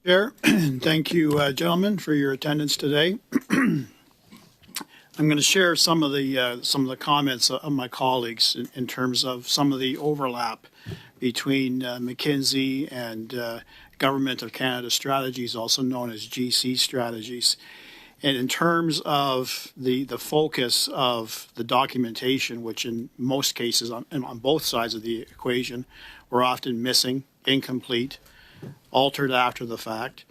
Chair, thank you, gentlemen, for your attendance today. I'm going to share some of the comments of my colleagues in terms of some of the overlap between McKinsey and Government of Canada strategies, also known as GC strategies. And in terms of the focus of the documentation, which in most cases on both sides of the equation were often missing, incomplete, altered after the fact,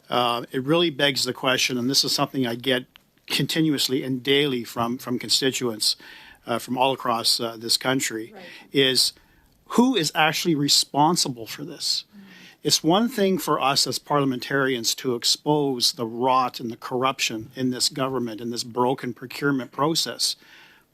it really begs the question, and this is something I get continuously and daily from constituents from all across this country, right, is who is actually responsible for this? It's one thing for us as parliamentarians to expose the rot and the corruption in this government, in this broken procurement process.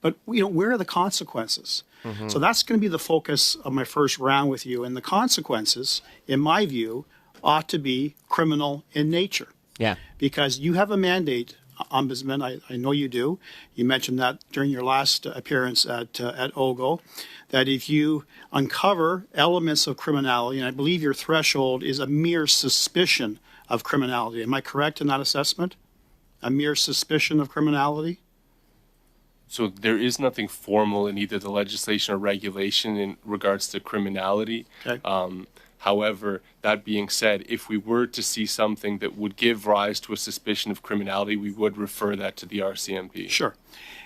But, where are the consequences? Mm-hmm. So that's going to be the focus of my first round with you. And the consequences, in my view, ought to be criminal in nature. Yeah. Because you have a mandate, Ombudsman, I know you do. You mentioned that during your last appearance at OGO, that if you uncover elements of criminality, and I believe your threshold is a mere suspicion of criminality. Am I correct in that assessment? A mere suspicion of criminality? So there is nothing formal in either the legislation or regulation in regards to criminality. Okay. However, that being said, if we were to see something that would give rise to a suspicion of criminality, we would refer that to the RCMP. Sure.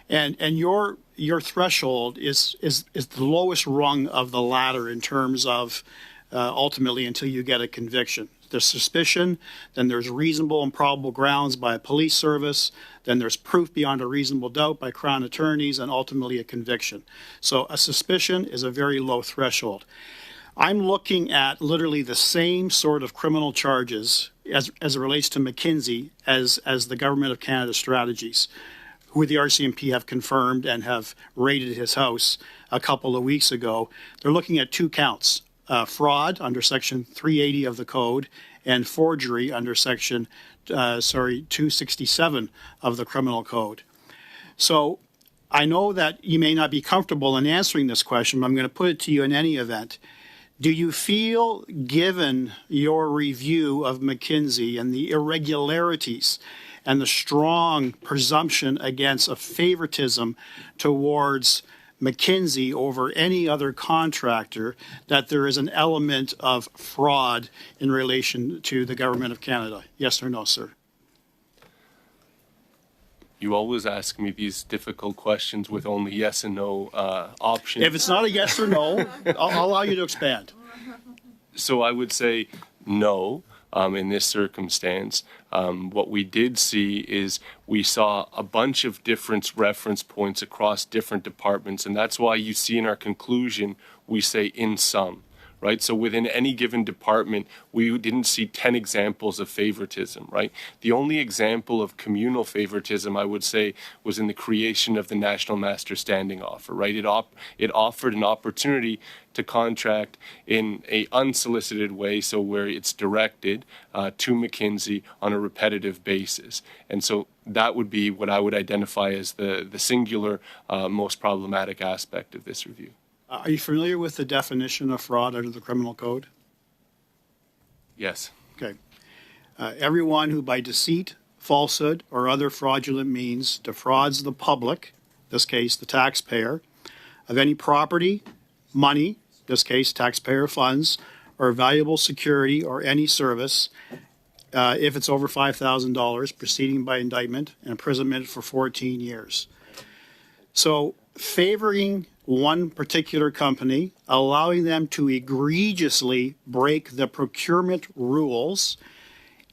And your threshold is the lowest rung of the ladder in terms of ultimately until you get a conviction. There's suspicion, then there's reasonable and probable grounds by a police service, then there's proof beyond a reasonable doubt by Crown attorneys, and ultimately a conviction. So a suspicion is a very low threshold. I'm looking at literally the same sort of criminal charges as it relates to McKinsey as the Government of Canada strategies, who the RCMP have confirmed and have raided his house a couple of weeks ago. They're looking at 2 counts, fraud under Section 380 of the Code and forgery under Section 267 of the Criminal Code. So I know that you may not be comfortable in answering this question, but I'm going to put it to you in any event. Do you feel, given your review of McKinsey and the irregularities and the strong presumption against a favoritism towards McKinsey over any other contractor, that there is an element of fraud in relation to the Government of Canada? Yes or no, sir? You always ask me these difficult questions with only yes and no options. If it's not a yes or no, I'll allow you to expand. So I would say no. In this circumstance, what we did see is we saw a bunch of different reference points across different departments, and that's why you see in our conclusion we say in some, right? So within any given department, we didn't see 10 examples of favoritism, right? The only example of communal favoritism, I would say, was in the creation of the National Master Standing Offer, right? It offered an opportunity to contract in a unsolicited way, so where it's directed to McKinsey on a repetitive basis. And so that would be what I would identify as the singular most problematic aspect of this review. Are you familiar with the definition of fraud under the Criminal Code? Yes. Okay. Everyone who by deceit, falsehood, or other fraudulent means defrauds the public, in this case the taxpayer, of any property, money, in this case taxpayer funds, or valuable security or any service, if it's over $5,000, proceeding by indictment and imprisonment for 14 years. So favoring one particular company, allowing them to egregiously break the procurement rules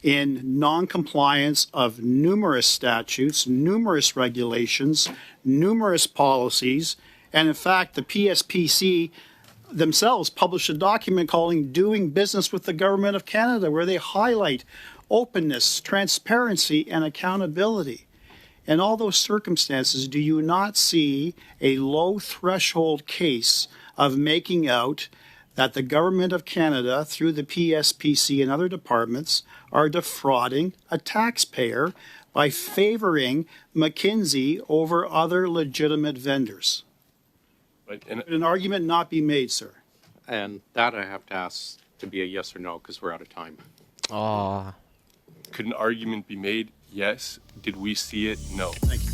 in non-compliance of numerous statutes, numerous regulations, numerous policies, and in fact the PSPC themselves published a document calling Doing Business with the Government of Canada, where they highlight openness, transparency, and accountability. In all those circumstances, do you not see a low threshold case of making out that the Government of Canada, through the PSPC and other departments, are defrauding a taxpayer by favoring McKinsey over other legitimate vendors? Right. Could an argument not be made, sir? And that I have to ask to be a yes or no, because we're out of time. Oh. Could an argument be made? Yes. Did we see it? No. Thank you.